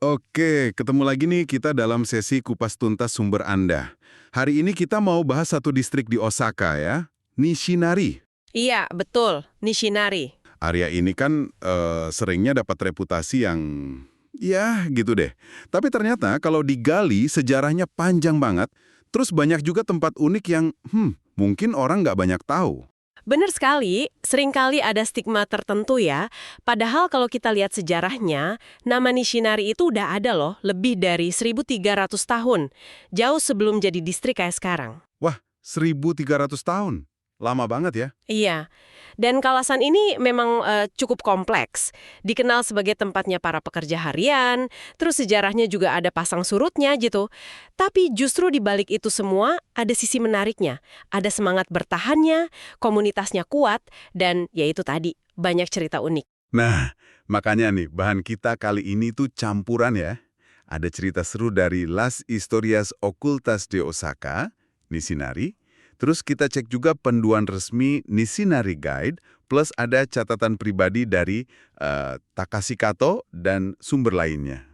Oke, ketemu lagi nih kita dalam sesi kupas tuntas sumber Anda. Hari ini kita mau bahas satu distrik di Osaka ya, Nishinari. Iya, betul. Nishinari. Area ini kan seringnya dapat reputasi yang ya gitu deh. Tapi ternyata kalau digali sejarahnya panjang banget, terus banyak juga tempat unik yang mungkin orang nggak banyak tahu. Benar sekali, seringkali ada stigma tertentu ya. Padahal kalau kita lihat sejarahnya, nama Nishinari itu udah ada loh, lebih dari 1.300 tahun. Jauh sebelum jadi distrik kayak sekarang. Wah, 1.300 tahun. Lama banget ya. Iya, dan kawasan ini memang cukup kompleks. Dikenal sebagai tempatnya para pekerja harian, terus sejarahnya juga ada pasang surutnya gitu. Tapi justru di balik itu semua ada sisi menariknya. Ada semangat bertahannya, komunitasnya kuat, dan ya itu tadi, banyak cerita unik. Nah, makanya nih, bahan kita kali ini tuh campuran ya. Ada cerita seru dari Las Historias Ocultas de Osaka, Nishinari. Terus kita cek juga panduan resmi Nishinari Guide, plus ada catatan pribadi dari Takashi Kato dan sumber lainnya.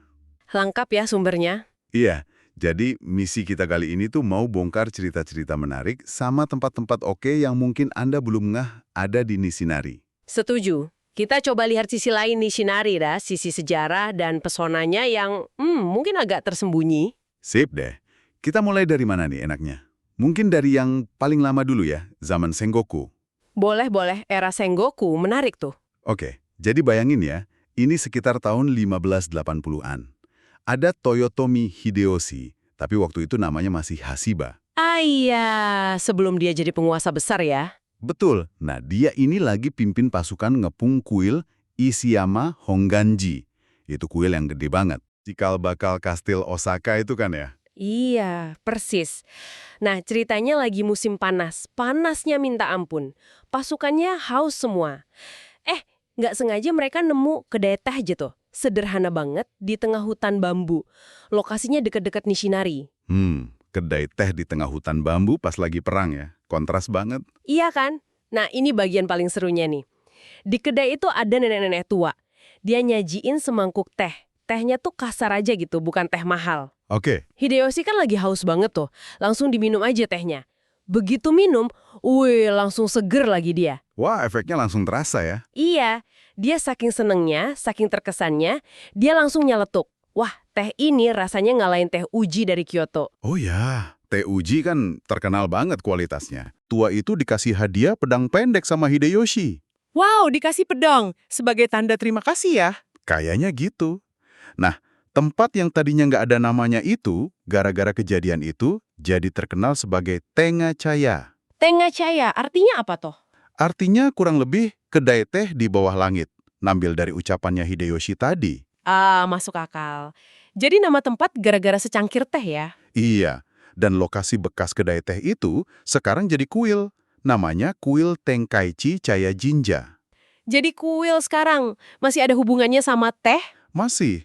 Lengkap ya sumbernya. Iya, jadi misi kita kali ini tuh mau bongkar cerita-cerita menarik sama tempat-tempat oke yang mungkin Anda belum ngeh ada di Nishinari. Setuju. Kita coba lihat sisi lain Nishinari dah, sisi sejarah dan pesonanya yang mungkin agak tersembunyi. Sip deh. Kita mulai dari mana nih enaknya? Mungkin dari yang paling lama dulu ya, zaman Sengoku. Boleh-boleh, era Sengoku menarik tuh. Oke, jadi bayangin ya, ini sekitar tahun 1580-an. Ada Toyotomi Hideyoshi, tapi waktu itu namanya masih Hashiba. Ah iya, sebelum dia jadi penguasa besar ya. Betul, nah dia ini lagi pimpin pasukan ngepung kuil Ishiyama Honganji. Itu kuil yang gede banget. Cikal bakal kastil Osaka itu kan ya? Iya, persis. Nah, ceritanya lagi musim panas. Panasnya minta ampun. Pasukannya haus semua. Eh, nggak sengaja mereka nemu kedai teh gitu. Sederhana banget di tengah hutan bambu. Lokasinya deket-deket Nishinari. Kedai teh di tengah hutan bambu pas lagi perang ya. Kontras banget. Iya kan? Nah, ini bagian paling serunya nih. Di kedai itu ada nenek-nenek tua. Dia nyajiin semangkuk teh. Tehnya tuh kasar aja gitu, bukan teh mahal. Oke. Hideyoshi kan lagi haus banget tuh. Langsung diminum aja tehnya. Begitu minum, wih langsung seger lagi dia. Wah, efeknya langsung terasa ya. Iya, dia saking senengnya, saking terkesannya, dia langsung nyeletuk. Wah, teh ini rasanya ngalahin teh uji dari Kyoto. Oh ya, teh uji kan terkenal banget kualitasnya. Tua itu dikasih hadiah pedang pendek sama Hideyoshi. Wow, dikasih pedang. Sebagai tanda terima kasih ya. Kayaknya gitu. Nah, tempat yang tadinya nggak ada namanya itu, gara-gara kejadian itu, jadi terkenal sebagai Tengachaya. Tengachaya, artinya apa toh? Artinya kurang lebih kedai teh di bawah langit. Nambil dari ucapannya Hideyoshi tadi. Ah, masuk akal. Jadi nama tempat gara-gara secangkir teh ya? Iya, dan lokasi bekas kedai teh itu sekarang jadi kuil. Namanya Kuil Tenkaichi Chaya Jinja. Jadi kuil sekarang, masih ada hubungannya sama teh? Masih.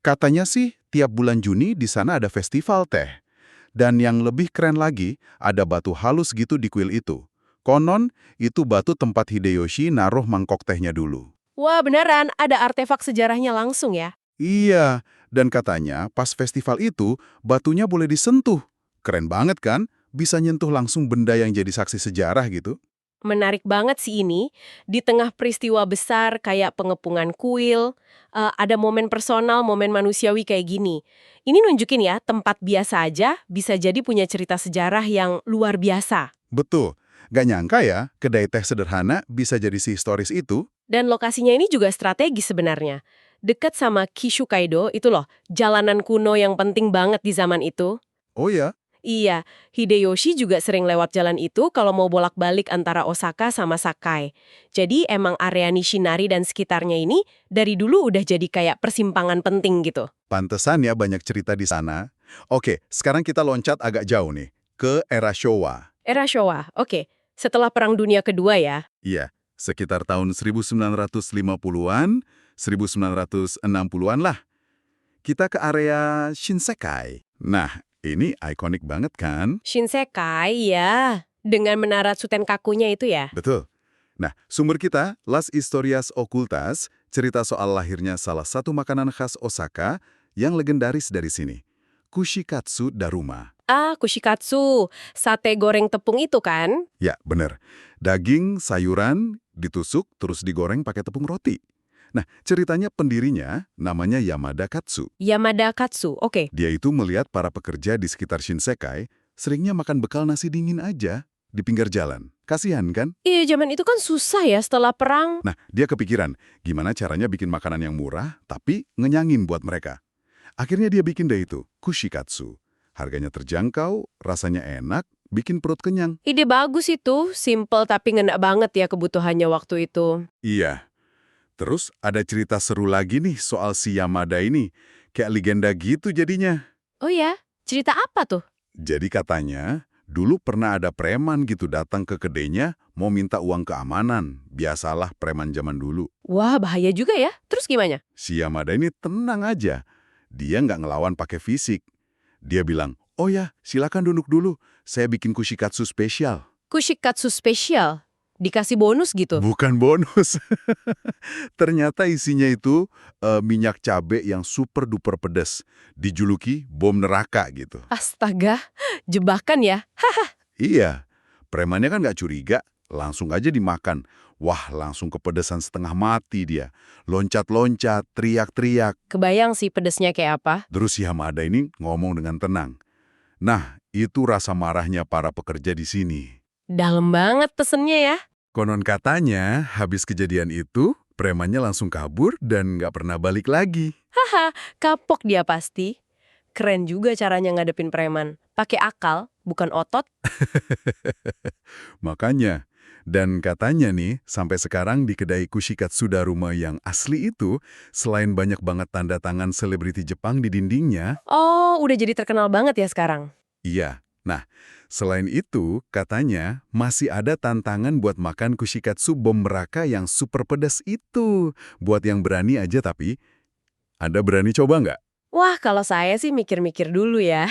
Katanya sih tiap bulan Juni di sana ada festival teh. Dan yang lebih keren lagi, ada batu halus gitu di kuil itu. Konon, itu batu tempat Hideyoshi naruh mangkok tehnya dulu. Wah beneran, ada artefak sejarahnya langsung ya? Iya, dan katanya pas festival itu, batunya boleh disentuh. Keren banget kan? Bisa nyentuh langsung benda yang jadi saksi sejarah gitu. Menarik banget sih ini. Di tengah peristiwa besar kayak pengepungan kuil, ada momen personal, momen manusiawi kayak gini. Ini nunjukin ya, tempat biasa aja bisa jadi punya cerita sejarah yang luar biasa. Betul. Gak nyangka ya, kedai teh sederhana bisa jadi si historis itu. Dan lokasinya ini juga strategis sebenarnya. Dekat sama Kishu Kaido, itu loh, jalanan kuno yang penting banget di zaman itu. Oh ya? Iya, Hideyoshi juga sering lewat jalan itu kalau mau bolak-balik antara Osaka sama Sakai. Jadi emang area Nishinari dan sekitarnya ini dari dulu udah jadi kayak persimpangan penting gitu. Pantesan ya banyak cerita di sana. Oke, sekarang kita loncat agak jauh nih, ke era Showa. Era Showa, oke. Setelah Perang Dunia Kedua ya. Iya, sekitar tahun 1950-an, 1960-an lah. Kita ke area Shinsekai. Nah, ini ikonik banget kan? Shinsekai ya, dengan menara Sutenkakunya itu ya. Betul. Nah, sumber kita, Las Historias Ocultas, cerita soal lahirnya salah satu makanan khas Osaka, yang legendaris dari sini. Kushikatsu Daruma. Ah, kushikatsu. Sate goreng tepung itu kan? Ya, bener. Daging, sayuran, ditusuk, terus digoreng pakai tepung roti. Nah, ceritanya pendirinya namanya Yamada Katsu. Yamada katsu, oke. Dia itu melihat para pekerja di sekitar Shinsekai seringnya makan bekal nasi dingin aja di pinggir jalan. Kasihan kan? Iya, zaman itu kan susah ya setelah perang. Nah, dia kepikiran gimana caranya bikin makanan yang murah tapi ngenyangin buat mereka. Akhirnya dia bikin deh itu, kushikatsu. Harganya terjangkau, rasanya enak, bikin perut kenyang. Ide bagus itu, simple tapi ngena banget ya kebutuhannya waktu itu. Iya. Terus ada cerita seru lagi nih soal si Yamada ini. Kayak legenda gitu jadinya. Oh ya, cerita apa tuh? Jadi katanya, dulu pernah ada preman gitu datang ke kedainya mau minta uang keamanan. Biasalah preman zaman dulu. Wah, bahaya juga ya. Terus gimana? Si Yamada ini tenang aja. Dia nggak ngelawan pakai fisik. Dia bilang, oh ya, silakan duduk dulu. Saya bikin kushikatsu spesial. Kushikatsu spesial? Dikasih bonus gitu? Bukan bonus. Ternyata isinya itu minyak cabe yang super duper pedas. Dijuluki bom neraka gitu. Astaga, jebakan ya? Iya, premannya kan nggak curiga. Langsung aja dimakan. Wah, langsung kepedesan setengah mati dia. Loncat-loncat, teriak-teriak. Kebayang sih pedesnya kayak apa? Terus si Hamada ini ngomong dengan tenang. Nah, itu rasa marahnya para pekerja di sini. Dalam banget pesennya ya. Konon katanya, habis kejadian itu, premannya langsung kabur dan nggak pernah balik lagi. Haha, kapok dia pasti. Keren juga caranya ngadepin preman. Pakai akal, bukan otot. Makanya, dan katanya nih, sampai sekarang di kedai Kushikatsu Daruma yang asli itu, selain banyak banget tanda tangan selebriti Jepang di dindingnya, Oh, udah jadi terkenal banget ya sekarang. iya. Nah, selain itu, katanya masih ada tantangan buat makan kushikatsu bom neraka yang super pedas itu. Buat yang berani aja tapi, Anda berani coba nggak? Wah, kalau saya sih mikir-mikir dulu ya.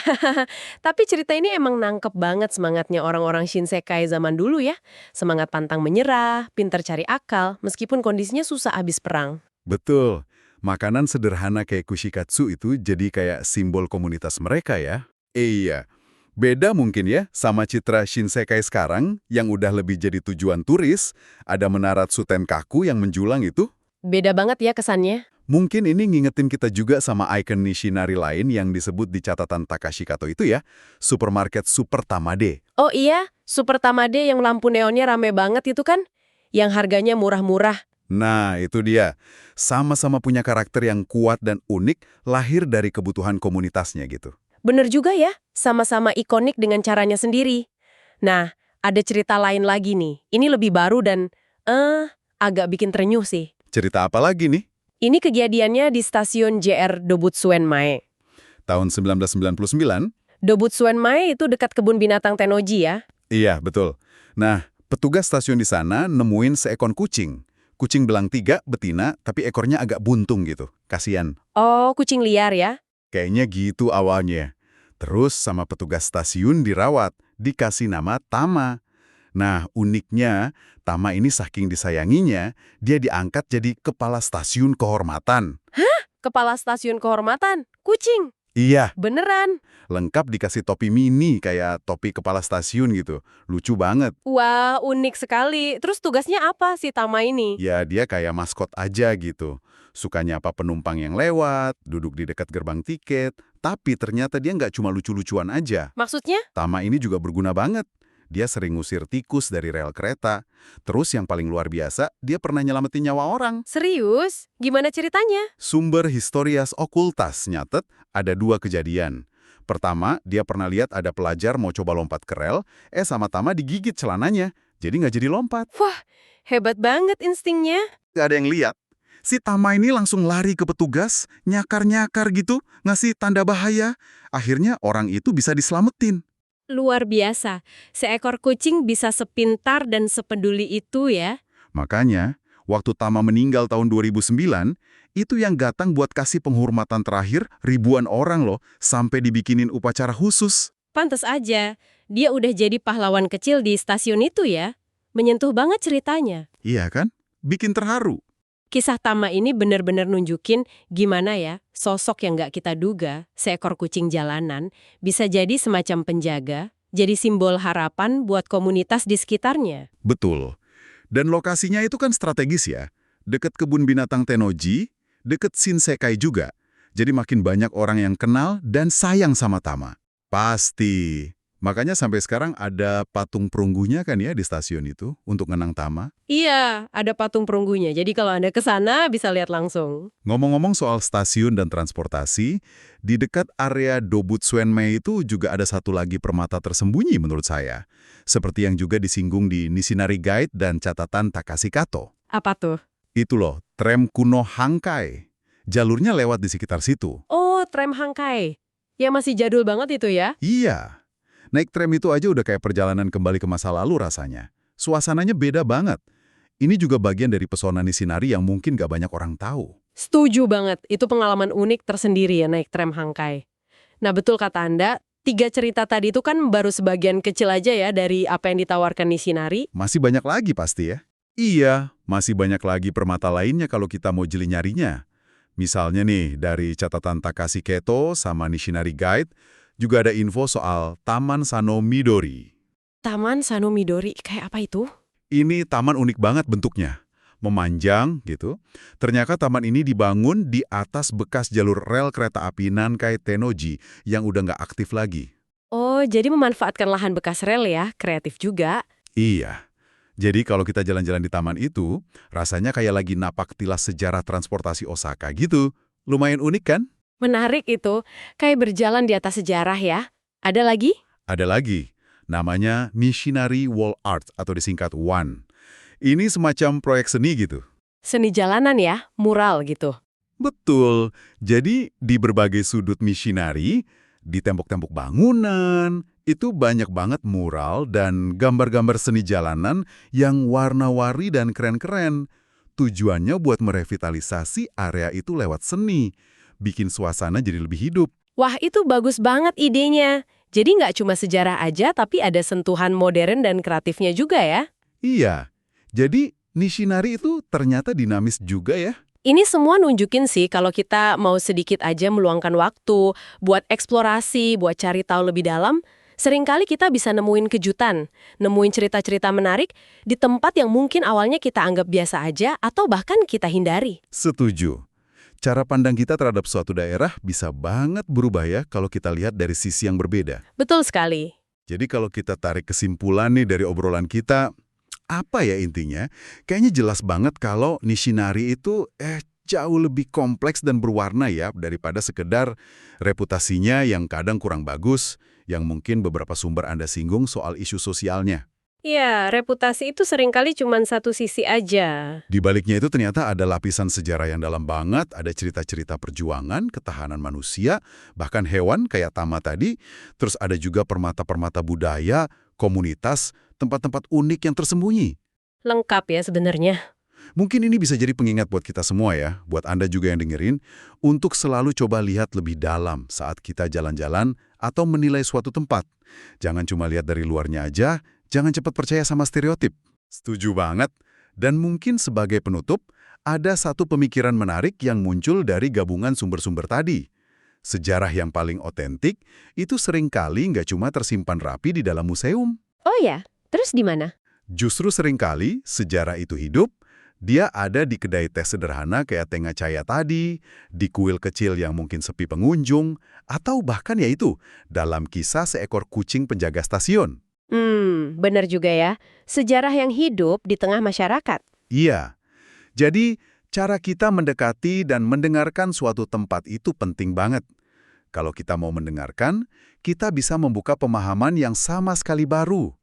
Tapi cerita ini emang nangkep banget semangatnya orang-orang Shinsekai zaman dulu ya. Semangat pantang menyerah, pinter cari akal, meskipun kondisinya susah abis perang. Betul. Makanan sederhana kayak kushikatsu itu jadi kayak simbol komunitas mereka ya. Iya. Beda mungkin ya sama citra Shinsekai sekarang yang udah lebih jadi tujuan turis, ada menara Tsutenkaku yang menjulang itu. Beda banget ya kesannya. Mungkin ini ngingetin kita juga sama ikon Nishinari lain yang disebut di catatan Takashi Kato itu ya, supermarket Super Tamade. Oh iya, Super Tamade yang lampu neonnya rame banget itu kan? Yang harganya murah-murah. Nah, itu dia. Sama-sama punya karakter yang kuat dan unik, lahir dari kebutuhan komunitasnya gitu. Bener juga ya, sama-sama ikonik dengan caranya sendiri. Nah, ada cerita lain lagi nih. Ini lebih baru dan, agak bikin terenyuh sih. Cerita apa lagi nih? Ini kejadiannya di stasiun JR Dobutsuenmae. Tahun 1999? Dobutsuenmae itu dekat kebun binatang Tennoji ya. Iya, betul. Nah, petugas stasiun di sana nemuin seekor kucing. Kucing belang 3, betina, tapi ekornya agak buntung gitu. Kasian. Oh, kucing liar ya. Kayaknya gitu awalnya. Terus sama petugas stasiun dirawat, dikasih nama Tama. Nah, uniknya, Tama ini saking disayanginya, dia diangkat jadi kepala stasiun kehormatan. Kepala stasiun kehormatan, kucing. Iya, Beneran. lengkap dikasih topi mini kayak topi kepala stasiun gitu. Lucu banget. Wah, unik sekali. Terus tugasnya apa si Tama ini? Ya, dia kayak maskot aja gitu. Sukanya apa penumpang yang lewat, duduk di dekat gerbang tiket. Tapi ternyata dia nggak cuma lucu-lucuan aja. Maksudnya? Tama ini juga berguna banget. Dia sering ngusir tikus dari rel kereta. Terus yang paling luar biasa, dia pernah nyelamatin nyawa orang. Serius? Gimana ceritanya? Sumber Historias Okultas nyatet ada 2 kejadian. Pertama, dia pernah lihat ada pelajar mau coba lompat ke rel, sama Tama digigit celananya. Jadi nggak jadi lompat. Wah, hebat banget instingnya. Nggak ada yang lihat. Si Tama ini langsung lari ke petugas, nyakar-nyakar gitu, ngasih tanda bahaya. Akhirnya orang itu bisa diselamatin. Luar biasa. Seekor kucing bisa sepintar dan sepeduli itu ya. Makanya, waktu Tama meninggal tahun 2009, itu yang datang buat kasih penghormatan terakhir ribuan orang loh, sampai dibikinin upacara khusus. Pantes aja. Dia udah jadi pahlawan kecil di stasiun itu ya. Menyentuh banget ceritanya. Iya kan? Bikin terharu. Kisah Tama ini benar-benar nunjukin gimana ya sosok yang nggak kita duga, seekor kucing jalanan, bisa jadi semacam penjaga, jadi simbol harapan buat komunitas di sekitarnya. Betul. Dan lokasinya itu kan strategis ya. Deket kebun binatang Tennoji, deket Shinsekai juga. Jadi makin banyak orang yang kenal dan sayang sama Tama. Pasti. Makanya sampai sekarang ada patung perunggunya kan ya di stasiun itu untuk ngenang Tama. Iya, ada patung perunggunya. Jadi kalau Anda ke sana bisa lihat langsung. Ngomong-ngomong soal stasiun dan transportasi, di dekat area Dobutsuenmei itu juga ada satu lagi permata tersembunyi menurut saya. Seperti yang juga disinggung di Nishinari Guide dan catatan Takashi Kato. Apa tuh? Itu loh, tram kuno Hankai. Jalurnya lewat di sekitar situ. Oh, tram Hankai. Ya masih jadul banget itu ya. Iya. Naik tram itu aja udah kayak perjalanan kembali ke masa lalu rasanya. Suasananya beda banget. Ini juga bagian dari pesona Nishinari yang mungkin gak banyak orang tahu. Setuju banget. Itu pengalaman unik tersendiri ya naik tram Hankai. Nah, betul kata Anda, 3 cerita tadi itu kan baru sebagian kecil aja ya dari apa yang ditawarkan Nishinari. Masih banyak lagi pasti ya? Iya, masih banyak lagi permata lainnya kalau kita mau jeli nyarinya. Misalnya nih, dari catatan Takashi Kato sama Nishinari Guide, juga ada info soal Taman Sano Midori. Taman Sano Midori, kayak apa itu? Ini taman unik banget bentuknya. Memanjang gitu. Ternyata taman ini dibangun di atas bekas jalur rel kereta api Nankai Tennoji yang udah nggak aktif lagi. Oh, jadi memanfaatkan lahan bekas rel ya, kreatif juga. Iya. Jadi kalau kita jalan-jalan di taman itu, rasanya kayak lagi napak tilas sejarah transportasi Osaka gitu. Lumayan unik kan? Menarik itu, kayak berjalan di atas sejarah ya. Ada lagi? Ada lagi. Namanya Nishinari Wall Art atau disingkat WAN. Ini semacam proyek seni gitu. Seni jalanan ya, mural gitu. Betul. Jadi di berbagai sudut Nishinari, di tembok-tembok bangunan, itu banyak banget mural dan gambar-gambar seni jalanan yang warna-warni dan keren-keren. Tujuannya buat merevitalisasi area itu lewat seni, bikin suasana jadi lebih hidup. Wah, itu bagus banget idenya. Jadi nggak cuma sejarah aja, tapi ada sentuhan modern dan kreatifnya juga ya. Iya, jadi Nishinari itu ternyata dinamis juga ya. Ini semua nunjukin sih kalau kita mau sedikit aja meluangkan waktu buat eksplorasi, buat cari tahu lebih dalam, seringkali kita bisa nemuin kejutan, nemuin cerita-cerita menarik di tempat yang mungkin awalnya kita anggap biasa aja atau bahkan kita hindari. Setuju. Cara pandang kita terhadap suatu daerah bisa banget berubah ya kalau kita lihat dari sisi yang berbeda. Betul sekali. Jadi kalau kita tarik kesimpulan nih dari obrolan kita, apa ya intinya? Kayaknya jelas banget kalau Nishinari itu jauh lebih kompleks dan berwarna ya daripada sekedar reputasinya yang kadang kurang bagus, yang mungkin beberapa sumber Anda singgung soal isu sosialnya. Ya, reputasi itu seringkali cuma satu sisi aja. Di baliknya itu ternyata ada lapisan sejarah yang dalam banget, ada cerita-cerita perjuangan, ketahanan manusia, bahkan hewan kayak Tama tadi, terus ada juga permata-permata budaya, komunitas, tempat-tempat unik yang tersembunyi. Lengkap ya sebenarnya. Mungkin ini bisa jadi pengingat buat kita semua ya, buat Anda juga yang dengerin, untuk selalu coba lihat lebih dalam saat kita jalan-jalan atau menilai suatu tempat. Jangan cuma lihat dari luarnya aja, jangan cepat percaya sama stereotip. Setuju banget. Dan mungkin sebagai penutup, ada satu pemikiran menarik yang muncul dari gabungan sumber-sumber tadi. Sejarah yang paling otentik itu seringkali nggak cuma tersimpan rapi di dalam museum. Oh ya, terus di mana? Justru seringkali sejarah itu hidup, dia ada di kedai teh sederhana kayak Tenga Caya tadi, di kuil kecil yang mungkin sepi pengunjung, atau bahkan yaitu dalam kisah seekor kucing penjaga stasiun. Benar juga ya. Sejarah yang hidup di tengah masyarakat. Iya. Jadi, cara kita mendekati dan mendengarkan suatu tempat itu penting banget. Kalau kita mau mendengarkan, kita bisa membuka pemahaman yang sama sekali baru.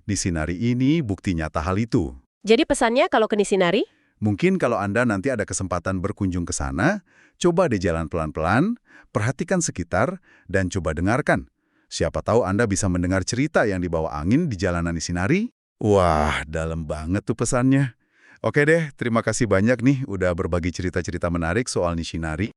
Nishinari ini bukti nyata hal itu. Jadi pesannya kalau ke Nishinari? Mungkin kalau Anda nanti ada kesempatan berkunjung ke sana, coba deh jalan pelan-pelan, perhatikan sekitar, dan coba dengarkan. Siapa tahu Anda bisa mendengar cerita yang dibawa angin di jalanan Nishinari. Wah, dalam banget tuh pesannya. Oke deh, terima kasih banyak nih udah berbagi cerita-cerita menarik soal Nishinari.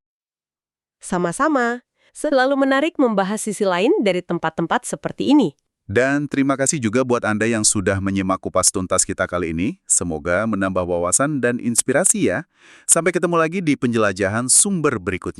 Sama-sama. Selalu menarik membahas sisi lain dari tempat-tempat seperti ini. Dan terima kasih juga buat Anda yang sudah menyimak kupas tuntas kita kali ini. Semoga menambah wawasan dan inspirasi ya. Sampai ketemu lagi di penjelajahan sumber berikutnya.